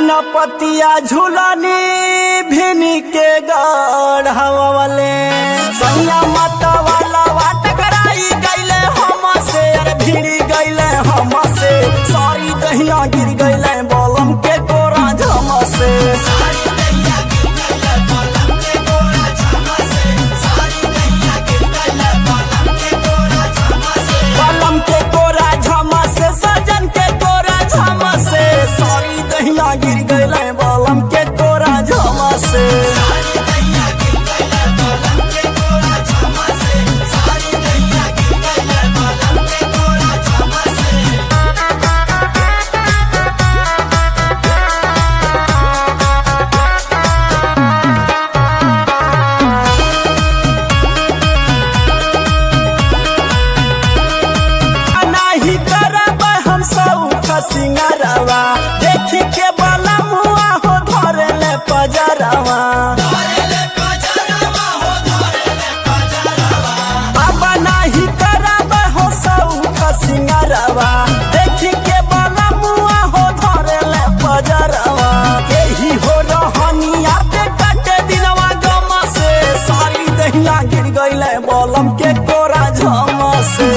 न पतिया झूलनी भिनी के गढ़वले सैया माता वाला वाट कराई गईले हम से अरे भिड़ी गईले हम से सारी दहिया गिर गईले बलम के कोरा झम से बलम के कोरा झम से सजन के कोरा झम से सारी दहिया गिर गईले बलम के कोरा झम से सिंगारवा देखी के बाला मुआ हो धरे ले पजरवा अब नहीं करब हो सौख सिंगारवा देखी के बाला मुआ हो धरे ले पजरवा यही हो रहनिया पे कटे दिनवा गम से सारी दहिया गिर गईले बलम के कोरा झम से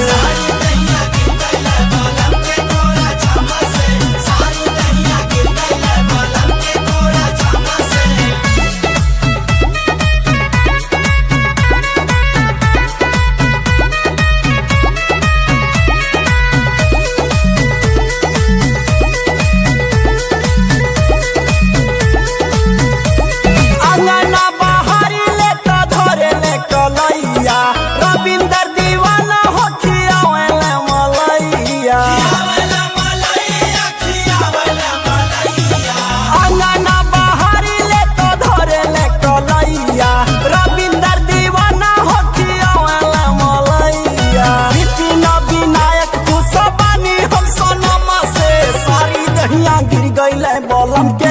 रविंदर दीवाना हो खियावेले मलैया अंगना बहारी ले तो धरे ले कलैया रविंदर दीवाना हो खियावेले मलैया विपिन विनायक खुशबानी हम सनम से सारी दहिया गिर गईले बलम के